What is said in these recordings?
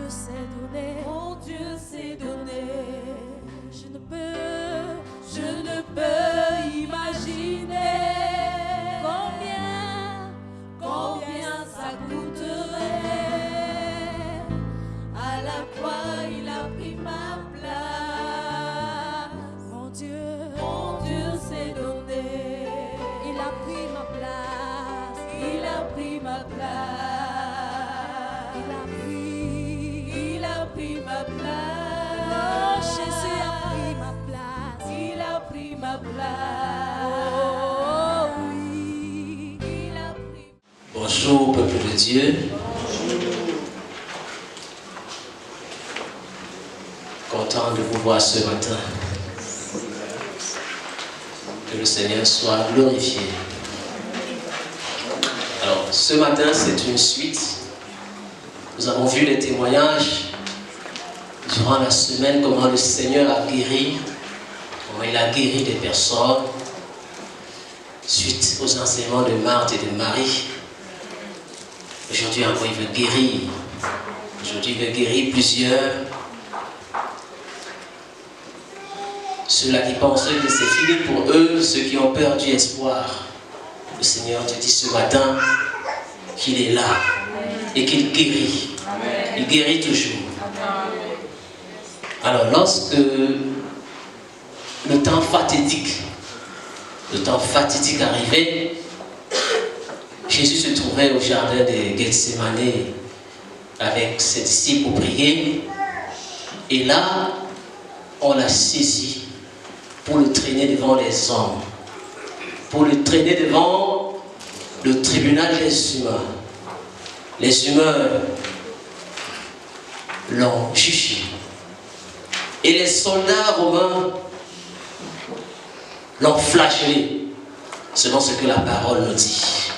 s'est donné, mon Dieu s'est donné. je ne peux imaginer combien ça coûterait. À la croix, il a pris ma place. mon Dieu s'est donné. il a pris ma place, Il a pris ma place. il a pris ma place. Oh, Jésus a pris ma place. Il a pris ma place. Oh oui, Il a pris. Bonjour peuple de Dieu. Content de vous voir ce matin. Que le Seigneur soit glorifié. Alors, ce matin, c'est une suite. Nous avons vu les témoignages durant la semaine, comment le Seigneur a guéri, comment il a guéri des personnes suite aux enseignements de Marthe et de Marie. Aujourd'hui encore, il veut guérir. Aujourd'hui, il veut guérir plusieurs. Ceux-là qui pensaient que c'est fini pour eux, ceux qui ont perdu espoir. Le Seigneur te dit ce matin qu'il est là et qu'il guérit. Il guérit toujours. Alors, lorsque le temps fatidique arrivait, Jésus se trouvait au jardin de Gethsémane avec ses disciples pour prier. Et là, on l'a saisi pour le traîner devant les hommes, pour le traîner devant le tribunal des humains. Les humains l'ont jugé. Et les soldats romains l'ont flagellé, selon ce que la parole nous dit.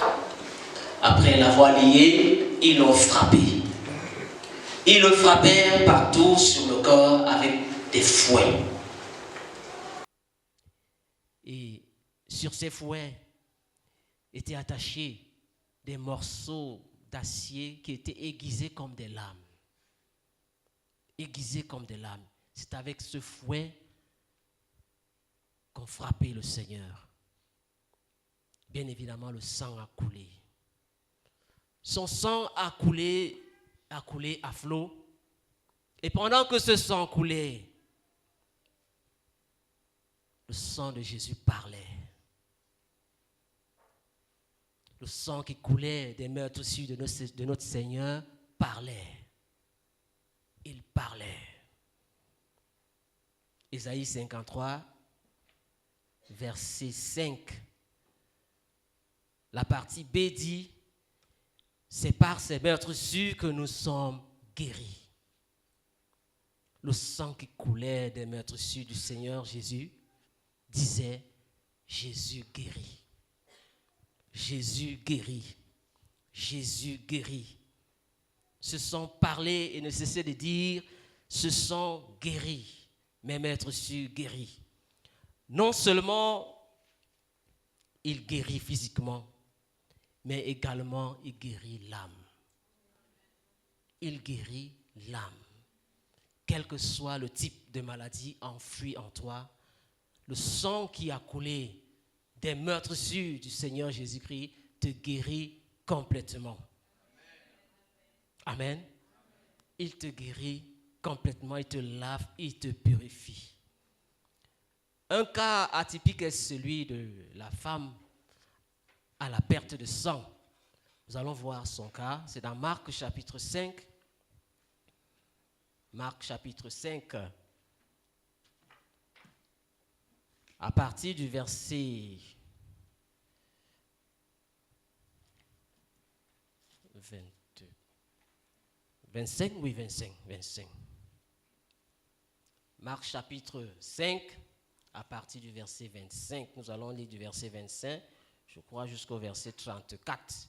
Après l'avoir lié, ils l'ont frappé. Ils le frappèrent partout sur le corps avec des fouets. Et sur ces fouets étaient attachés des morceaux d'acier qui étaient aiguisés comme des lames. Aiguisés comme des lames. C'est avec ce fouet qu'on frappait le Seigneur. Bien évidemment, le sang a coulé. Son sang a coulé à flot. Et pendant que ce sang coulait, le sang de Jésus parlait. Le sang qui coulait des meurtrissures de notre Seigneur parlait. Il parlait. Ésaïe 53, verset 5. La partie B dit, c'est par ces meurtrissures que nous sommes guéris. Le sang qui coulait des meurtrissures du Seigneur Jésus disait, Jésus guérit. Jésus guérit. Jésus guérit. Ce sang parlait et ne cessait de dire, ce sang guérit. Mes meurtrissures guérit. Non seulement il guérit physiquement, mais également il guérit l'âme. Il guérit l'âme. Quel que soit le type de maladie enfouie en toi, le sang qui a coulé des meurtrissures du Seigneur Jésus-Christ te guérit complètement. Amen. Il te guérit complètement, il te lave, il te purifie. Un cas atypique est celui de la femme à la perte de sang. Nous allons voir son cas. C'est dans Marc chapitre 5. Marc chapitre 5. À partir du verset 25. Marc chapitre 5, à partir du verset 25. Nous allons lire du verset 25, je crois, jusqu'au verset 34.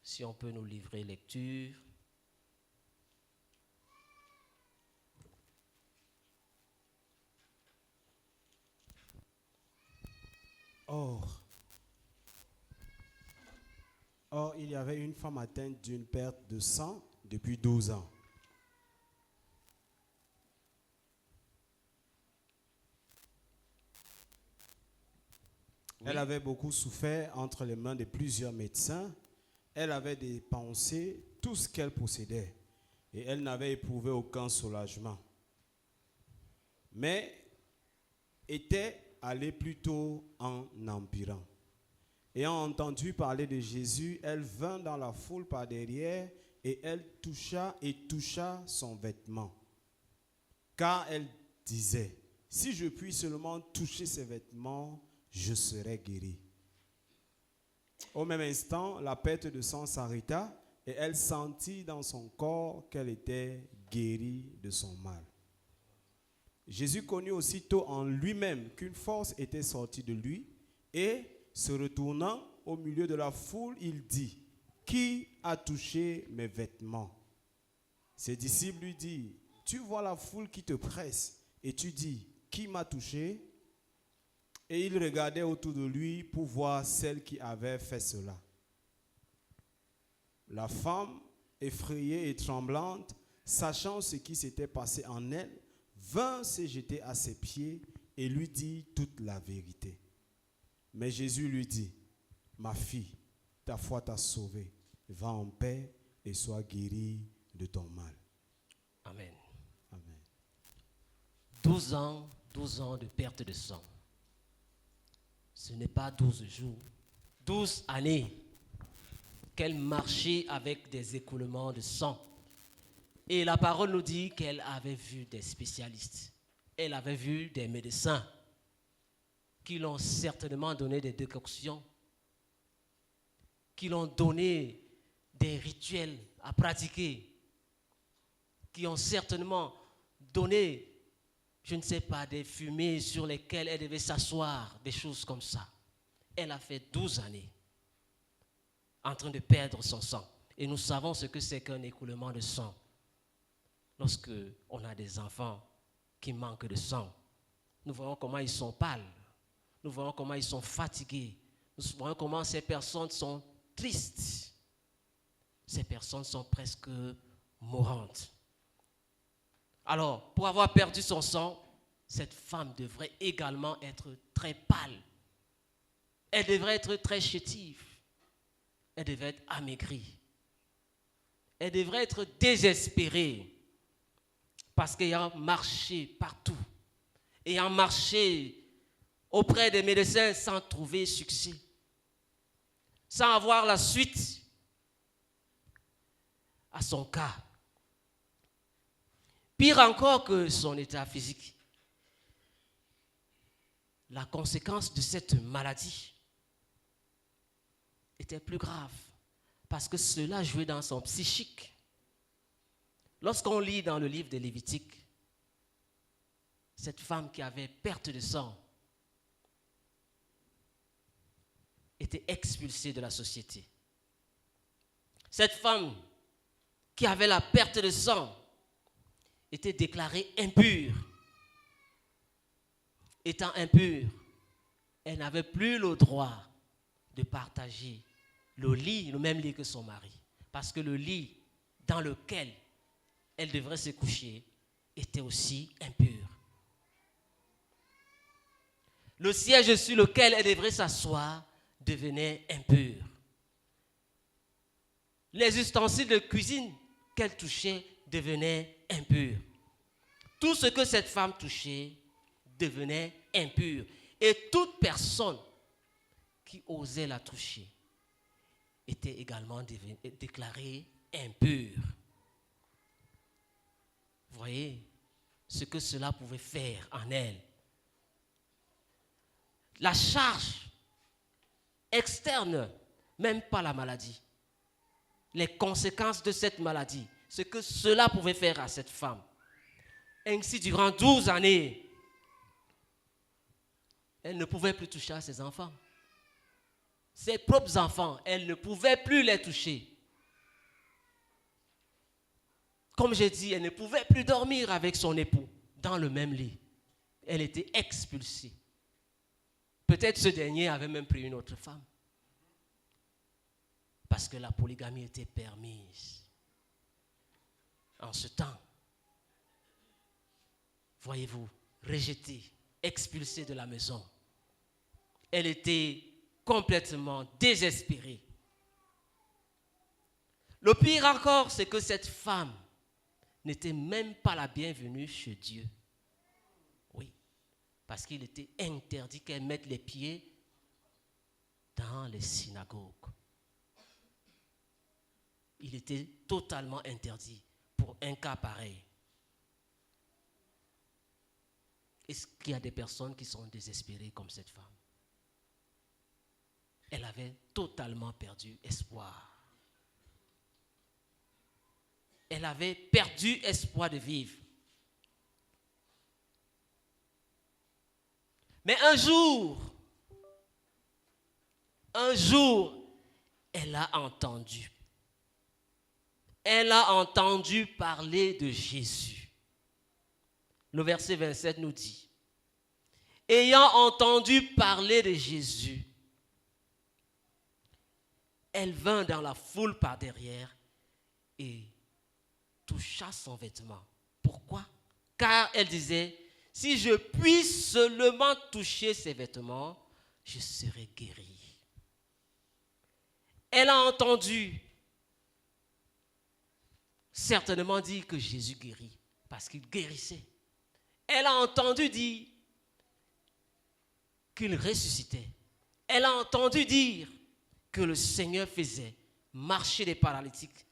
Si on peut nous livrer lecture. Or, il y avait une femme atteinte d'une perte de sang depuis 12 ans. Oui. Elle avait beaucoup souffert entre les mains de plusieurs médecins. Elle avait dépensé tout ce qu'elle possédait et elle n'avait éprouvé aucun soulagement. Mais était allée plutôt en empirant. Ayant entendu parler de Jésus, elle vint dans la foule par derrière et elle toucha son vêtement. Car elle disait, si je puis seulement toucher ses vêtements, je serai guérie. Au même instant, la perte de sang s'arrêta et elle sentit dans son corps qu'elle était guérie de son mal. Jésus connut aussitôt en lui-même qu'une force était sortie de lui et, se retournant au milieu de la foule, il dit, « Qui a touché mes vêtements ?» Ses disciples lui dirent, « Tu vois la foule qui te presse et tu dis, « Qui m'a touché ?» Et il regardait autour de lui pour voir celle qui avait fait cela. La femme, effrayée et tremblante, sachant ce qui s'était passé en elle, vint se jeter à ses pieds et lui dit toute la vérité. Mais Jésus lui dit, « Ma fille, ta foi t'a sauvée. Va en paix et sois guérie de ton mal. » Amen. Amen. 12 ans de perte de sang. Ce n'est pas 12 jours, 12 années qu'elle marchait avec des écoulements de sang. Et la parole nous dit qu'elle avait vu des spécialistes. Elle avait vu des médecins qui l'ont certainement donné des décoctions, qui l'ont donné des rituels à pratiquer, qui ont certainement donné, je ne sais pas, des fumées sur lesquelles elle devait s'asseoir, des choses comme ça. Elle a fait 12 années en train de perdre son sang. Et nous savons ce que c'est qu'un écoulement de sang. Lorsque on a des enfants qui manquent de sang, nous voyons comment ils sont pâles, nous voyons comment ils sont fatigués, nous voyons comment ces personnes sont tristes. Ces personnes sont presque mourantes. Alors, pour avoir perdu son sang, cette femme devrait également être très pâle. Elle devrait être très chétive. Elle devrait être amaigrie. Elle devrait être désespérée. Parce qu'ayant marché partout, ayant marché auprès des médecins sans trouver succès, sans avoir la suite à son cas. Pire encore que son état physique, la conséquence de cette maladie était plus grave parce que cela jouait dans son psychique. Lorsqu'on lit dans le livre de Lévitique, cette femme qui avait perte de sang était expulsée de la société. Cette femme qui avait la perte de sang était déclarée impure. Étant impure, elle n'avait plus le droit de partager le lit, le même lit que son mari. Parce que le lit dans lequel elle devrait se coucher était aussi impur. Le siège sur lequel elle devrait s'asseoir devenait impur. Les ustensiles de cuisine qu'elle touchait devenaient impurs. Tout ce que cette femme touchait devenait impur. Et toute personne qui osait la toucher était également déclarée impure. Vous voyez ce que cela pouvait faire en elle. La charge externe, même pas la maladie, les conséquences de cette maladie, ce que cela pouvait faire à cette femme. Ainsi, durant 12 années, elle ne pouvait plus toucher à ses enfants. Ses propres enfants, elle ne pouvait plus les toucher. Comme j'ai dit, elle ne pouvait plus dormir avec son époux dans le même lit. Elle était expulsée. Peut-être ce dernier avait même pris une autre femme. Parce que la polygamie était permise. en ce temps, voyez-vous, rejetée, expulsée de la maison. Elle était complètement désespérée. Le pire encore, c'est que cette femme n'était même pas la bienvenue chez Dieu. Oui, parce qu'il était interdit qu'elle mette les pieds dans les synagogues. Il était totalement interdit pour un cas pareil. Est-ce qu'il y a des personnes qui sont désespérées comme cette femme? Elle avait totalement perdu espoir. Elle avait perdu espoir de vivre. Mais un jour, elle a entendu. Elle a entendu parler de Jésus. Le verset 27 nous dit, ayant entendu parler de Jésus, elle vint dans la foule par derrière et toucha son vêtement. Pourquoi? Car elle disait, si je puis seulement toucher ses vêtements, je serai guérie. Elle a entendu certainement dire que Jésus guérit, parce qu'il guérissait. Elle a entendu dire qu'il ressuscitait. Elle a entendu dire que le Seigneur faisait marcher les paralytiques,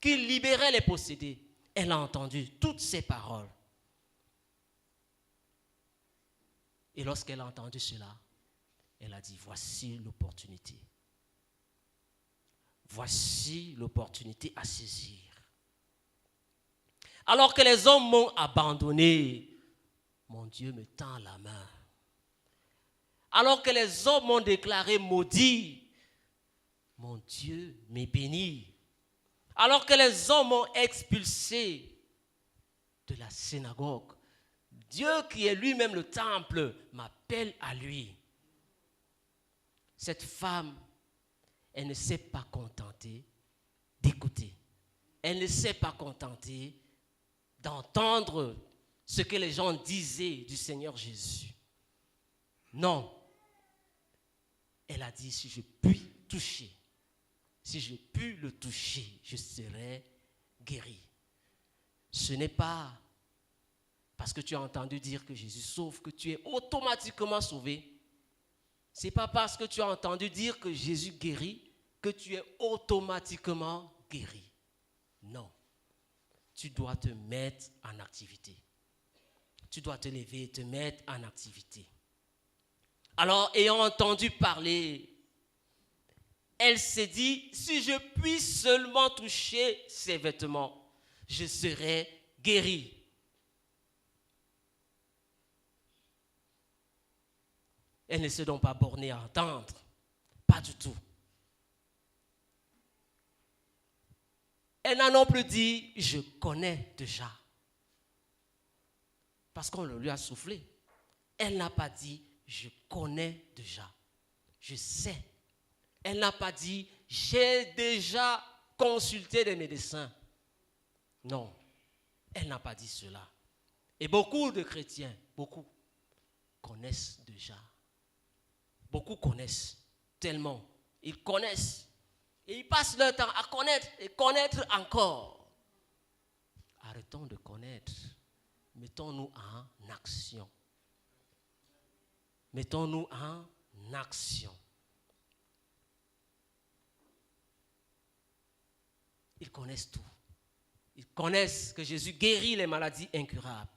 qu'il libérait les possédés. Elle a entendu toutes ces paroles. Et lorsqu'elle a entendu cela, elle a dit, voici l'opportunité. Voici l'opportunité à saisir. Alors que les hommes m'ont abandonné, mon Dieu me tend la main. Alors que les hommes m'ont déclaré maudit, mon Dieu m'est béni. Alors que les hommes m'ont expulsé de la synagogue, Dieu qui est lui-même le temple m'appelle à lui. Cette femme, elle ne s'est pas contentée d'écouter. Elle ne s'est pas contentée d'entendre ce que les gens disaient du Seigneur Jésus. Non. Elle a dit, si je puis toucher, si je puis le toucher, je serai guéri. Ce n'est pas parce que tu as entendu dire que Jésus sauve que tu es automatiquement sauvé. Ce n'est pas parce que tu as entendu dire que Jésus guérit que tu es automatiquement guéri. Non. Tu dois te mettre en activité. Tu dois te lever et te mettre en activité. Alors, ayant entendu parler, elle s'est dit, si je puis seulement toucher ses vêtements, je serai guérie. Elle ne s'est donc pas bornée à entendre. Pas du tout. Elle n'a non plus dit, je connais déjà. Parce qu'on le lui a soufflé. Elle n'a pas dit, je connais déjà. Je sais. Elle n'a pas dit, j'ai déjà consulté des médecins. Non, elle n'a pas dit cela. Et beaucoup de chrétiens, beaucoup, connaissent déjà. Beaucoup connaissent tellement. Ils connaissent. Et ils passent leur temps à connaître et connaître encore. Arrêtons de connaître. Mettons-nous en action. Mettons-nous en action. Ils connaissent tout. Ils connaissent que Jésus guérit les maladies incurables.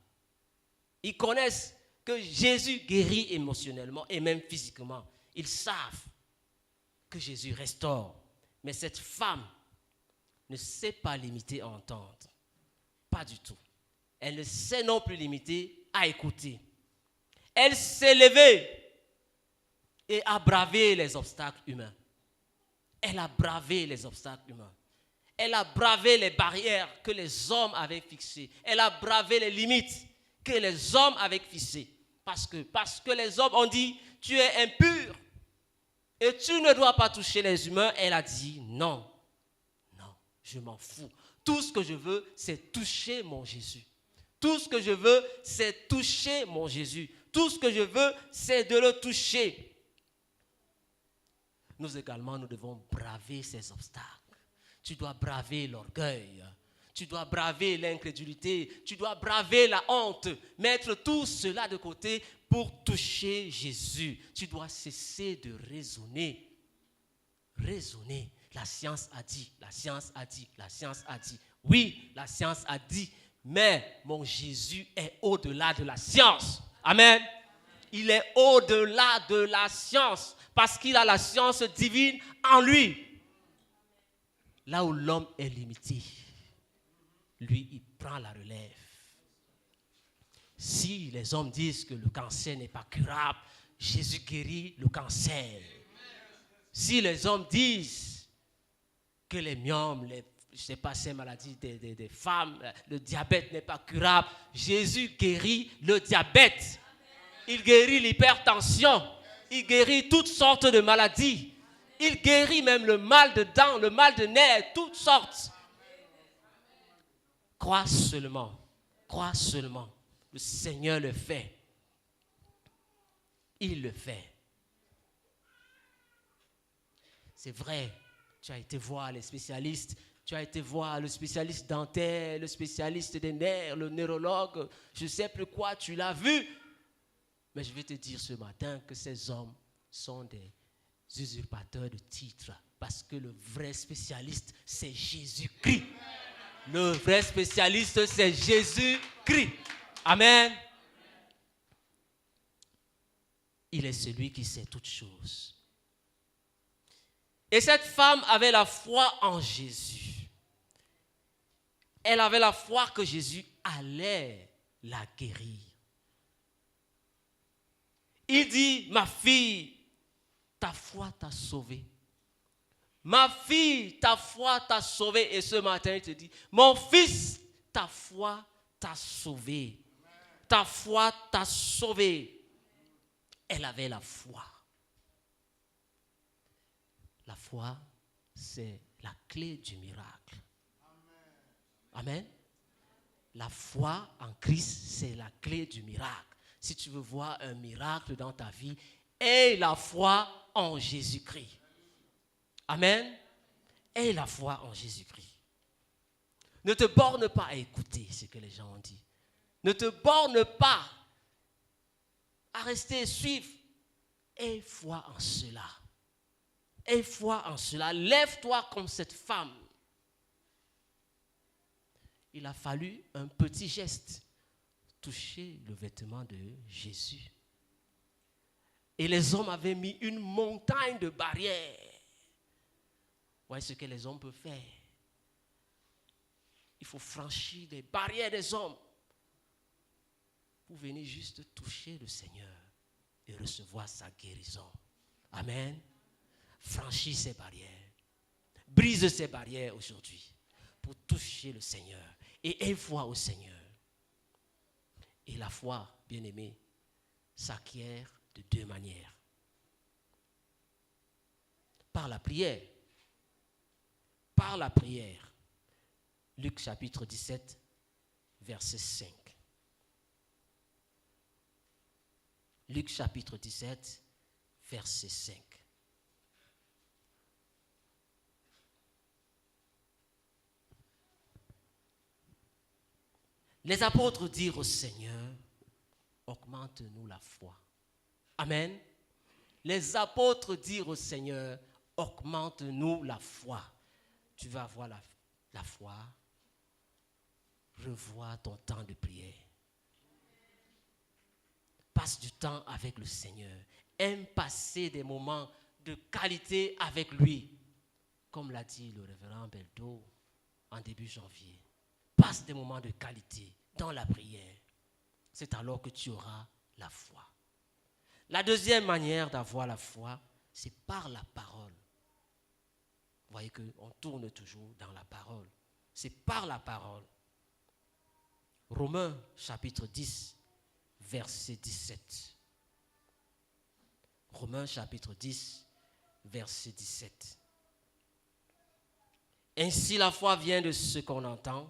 Ils connaissent que Jésus guérit émotionnellement et même physiquement. Ils savent que Jésus restaure. Mais cette femme ne s'est pas limitée à entendre. Pas du tout. Elle ne s'est non plus limitée à écouter. Elle s'est levée et a bravé les obstacles humains. Elle a bravé les obstacles humains. Elle a bravé les barrières que les hommes avaient fixées. Elle a bravé les limites que les hommes avaient fixées. Parce que les hommes ont dit, tu es impur et tu ne dois pas toucher les humains. Elle a dit, non, je m'en fous. Tout ce que je veux, c'est toucher mon Jésus. Tout ce que je veux, c'est toucher mon Jésus. Tout ce que je veux, c'est de le toucher. Nous également, nous devons braver ces obstacles. Tu dois braver l'orgueil. Tu dois braver l'incrédulité. Tu dois braver la honte. Mettre tout cela de côté pour toucher Jésus. Tu dois cesser de raisonner. Raisonner. La science a dit, la science a dit, la science a dit. Oui, la science a dit, mais mon Jésus est au-delà de la science. Amen. Il est au-delà de la science parce qu'il a la science divine en lui. Là où l'homme est limité, lui, il prend la relève. Si les hommes disent que le cancer n'est pas curable, Jésus guérit le cancer. Si les hommes disent que les myomes, je ne sais pas, ces maladies des femmes, le diabète n'est pas curable, Jésus guérit le diabète. Il guérit l'hypertension. Il guérit toutes sortes de maladies. Il guérit même le mal de dents, le mal de nerfs, toutes sortes. Crois seulement. Crois seulement. Le Seigneur le fait. Il le fait. C'est vrai, tu as été voir les spécialistes. Tu as été voir le spécialiste dentaire, le spécialiste des nerfs, le neurologue. Je ne sais plus quoi, tu l'as vu. Mais je vais te dire ce matin que ces hommes sont des usurpateurs de titres. Parce que le vrai spécialiste, c'est Jésus-Christ. Le vrai spécialiste, c'est Jésus-Christ. Amen. Il est celui qui sait toutes choses. Et cette femme avait la foi en Jésus. Elle avait la foi que Jésus allait la guérir. Il dit, ma fille, ta foi t'a sauvée. Ma fille, ta foi t'a sauvée. Et ce matin, il te dit, mon fils, ta foi t'a sauvé. Ta foi t'a sauvé. Elle avait la foi. La foi, c'est la clé du miracle. Amen. La foi en Christ, c'est la clé du miracle. Si tu veux voir un miracle dans ta vie, aie la foi en Jésus-Christ. Amen. Aie la foi en Jésus-Christ. Ne te borne pas à écouter ce que les gens ont dit. Ne te borne pas à rester suivre. Aie foi en cela. Aie foi en cela. Lève-toi comme cette femme. Il a fallu un petit geste. Toucher le vêtement de Jésus. Et les hommes avaient mis une montagne de barrières. Voyez ce que les hommes peuvent faire. Il faut franchir les barrières des hommes pour venir juste toucher le Seigneur et recevoir sa guérison. Amen. Franchis ces barrières. Brise ces barrières aujourd'hui pour toucher le Seigneur. Et aie foi au Seigneur. Et la foi, bien-aimé, s'acquiert de deux manières. Par la prière. Par la prière. Luc chapitre 17, verset 5. Luc chapitre 17, verset 5. Les apôtres dirent au Seigneur, augmente-nous la foi. Amen. Les apôtres dirent au Seigneur, augmente-nous la foi. Tu vas avoir la foi. Revois ton temps de prière. Passe du temps avec le Seigneur. Aime passer des moments de qualité avec lui. Comme l'a dit le révérend Beldo en début janvier. Passe des moments de qualité dans la prière. C'est alors que tu auras la foi. La deuxième manière d'avoir la foi, c'est par la parole. Vous voyez qu'on tourne toujours dans la parole. C'est par la parole. Romains chapitre 10, verset 17. Romains chapitre 10, verset 17. Ainsi, la foi vient de ce qu'on entend,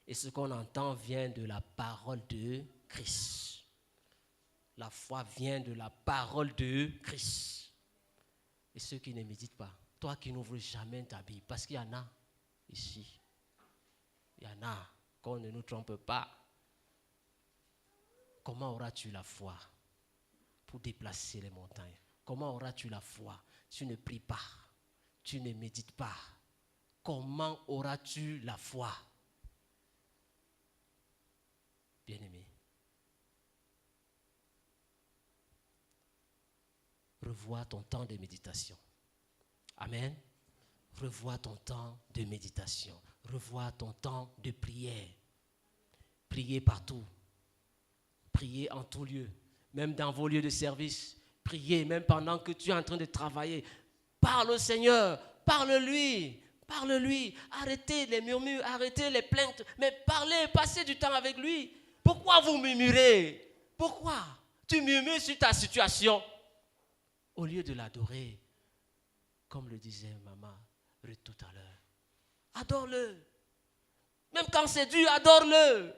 et ce qu'on entend vient de la parole de Christ. La foi vient de la parole de Christ. Et ceux qui ne méditent pas, toi qui n'ouvres jamais ta Bible, parce qu'il y en a ici, il y en a, qu'on ne nous trompe pas. Comment auras-tu la foi pour déplacer les montagnes? Comment auras-tu la foi? Tu ne pries pas, tu ne médites pas. Comment auras-tu la foi? Bien-aimé, revois ton temps de méditation. Amen. Revois ton temps de méditation. Revois ton temps de prière. Priez partout. Priez en tout lieu. Même dans vos lieux de service. Priez même pendant que tu es en train de travailler. Parle au Seigneur. Parle-lui. Parle-lui. Arrêtez les murmures. Arrêtez les plaintes. Mais parlez. Passez du temps avec lui. Pourquoi vous murmurez? Pourquoi? Tu murmures sur ta situation. Au lieu de l'adorer, comme le disait maman tout à l'heure, adore-le. Même quand c'est dur, adore-le.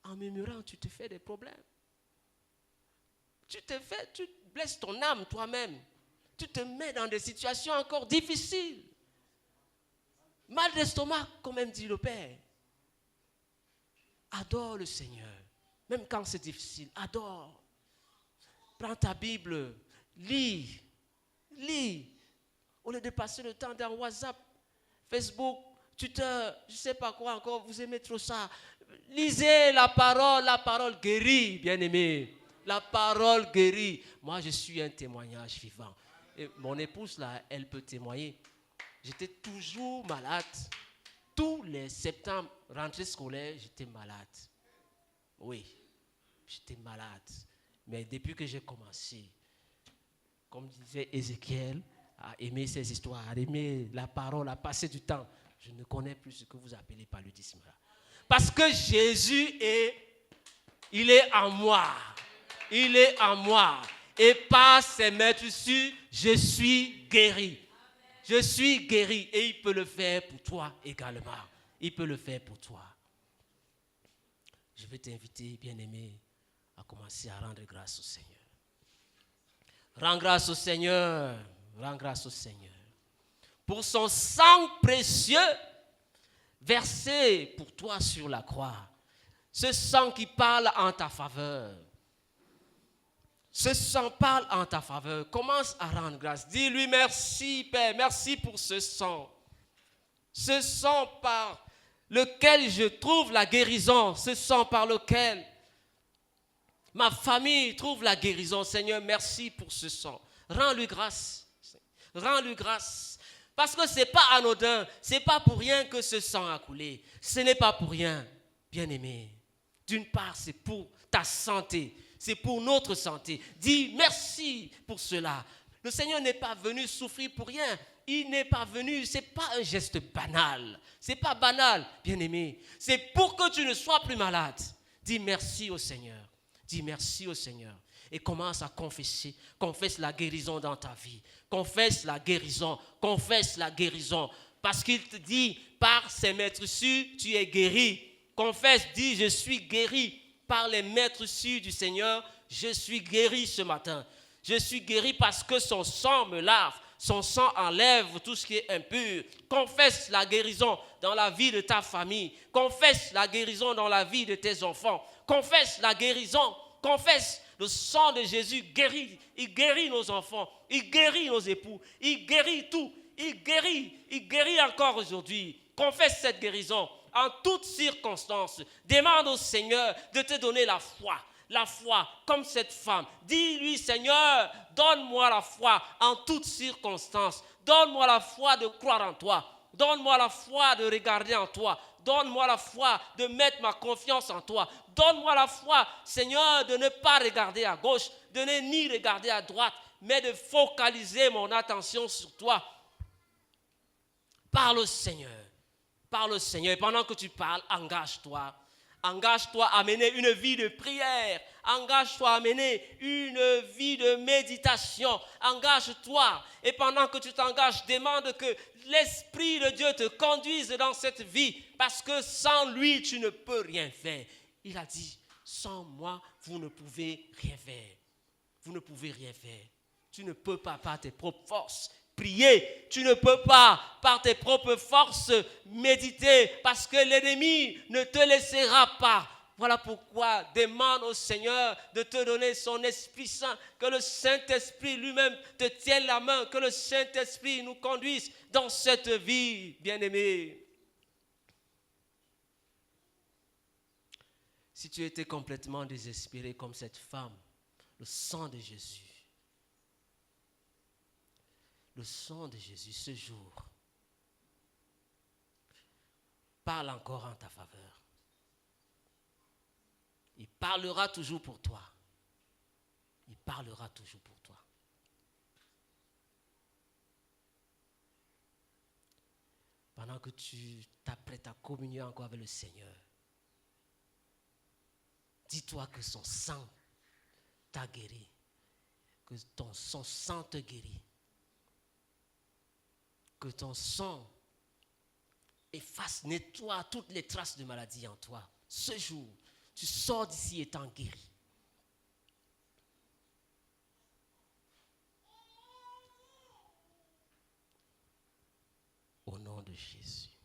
En murmurant, tu te fais des problèmes. Tu blesses ton âme toi-même. Tu te mets dans des situations encore difficiles. Mal d'estomac, comme même dit le Père. Adore le Seigneur. Même quand c'est difficile, adore. Prends ta Bible, lis. Au lieu de passer le temps dans WhatsApp, Facebook, Twitter, je ne sais pas quoi encore, vous aimez trop ça. Lisez la parole guérit, bien-aimé. La parole guérit. Moi, je suis un témoignage vivant. Et mon épouse, là, elle peut témoigner. J'étais toujours malade. Tous les septembre, rentrée scolaire, j'étais malade. Oui, j'étais malade. Mais depuis que j'ai commencé, comme disait Ézéchiel, à aimer ces histoires, à aimer la parole, à passer du temps, je ne connais plus ce que vous appelez paludisme. Parce que Jésus il est en moi. Il est en moi. Et par ses meurtrissures, je suis guéri. Je suis guéri. Et il peut le faire pour toi également. Il peut le faire pour toi. Je vais t'inviter, bien-aimé, à commencer à rendre grâce au Seigneur. Rends grâce au Seigneur. Rends grâce au Seigneur. Pour son sang précieux versé pour toi sur la croix. Ce sang qui parle en ta faveur. Ce sang parle en ta faveur. Commence à rendre grâce. Dis-lui merci, Père. Merci pour ce sang. Ce sang par lequel je trouve la guérison. Ce sang par lequel ma famille trouve la guérison. Seigneur, merci pour ce sang. Rends-lui grâce. Rends-lui grâce. Parce que ce n'est pas anodin. Ce n'est pas pour rien que ce sang a coulé. Ce n'est pas pour rien, bien-aimé. D'une part, c'est pour ta santé. C'est pour notre santé. Dis merci pour cela. Le Seigneur n'est pas venu souffrir pour rien. Il n'est pas venu, ce n'est pas un geste banal. Ce n'est pas banal, bien-aimé. C'est pour que tu ne sois plus malade. Dis merci au Seigneur. Dis merci au Seigneur. Et commence à confesser. Confesse la guérison dans ta vie. Confesse la guérison. Confesse la guérison. Parce qu'il te dit, par ses meurtrissures, tu es guéri. Confesse, dis, je suis guéri. Par les meurtrissures du Seigneur, je suis guéri ce matin. Je suis guéri parce que son sang me lave. Son sang enlève tout ce qui est impur. Confesse la guérison dans la vie de ta famille. Confesse la guérison dans la vie de tes enfants. Confesse la guérison. Confesse le sang de Jésus guérit. Il guérit nos enfants. Il guérit nos époux. Il guérit tout. Il guérit encore aujourd'hui. Confesse cette guérison en toutes circonstances. Demande au Seigneur de te donner la foi. La foi, comme cette femme. Dis-lui, Seigneur, donne-moi la foi en toutes circonstances. Donne-moi la foi de croire en toi. Donne-moi la foi de regarder en toi. Donne-moi la foi de mettre ma confiance en toi. Donne-moi la foi, Seigneur, de ne pas regarder à gauche, de ne ni regarder à droite, mais de focaliser mon attention sur toi. Parle au Seigneur. Parle au Seigneur. Et pendant que tu parles, engage-toi. Engage-toi à mener une vie de prière. Engage-toi à mener une vie de méditation. Engage-toi. Et pendant que tu t'engages, demande que l'Esprit de Dieu te conduise dans cette vie. Parce que sans lui, tu ne peux rien faire. Il a dit, sans moi, vous ne pouvez rien faire. Vous ne pouvez rien faire. Tu ne peux pas par tes propres forces prier. Tu ne peux pas par tes propres forces méditer parce que l'ennemi ne te laissera pas. Voilà pourquoi demande au Seigneur de te donner son Esprit Saint, que le Saint-Esprit lui-même te tienne la main, que le Saint-Esprit nous conduise dans cette vie, bien-aimés. Si tu étais complètement désespéré comme cette femme, le sang de Jésus, ce jour, parle encore en ta faveur. Il parlera toujours pour toi. Il parlera toujours pour toi. Pendant que tu t'apprêtes à communier encore avec le Seigneur, dis-toi que son sang t'a guéri, que son sang te guérit, que ton sang efface, nettoie toutes les traces de maladie en toi. Ce jour, tu sors d'ici étant guéri. Au nom de Jésus.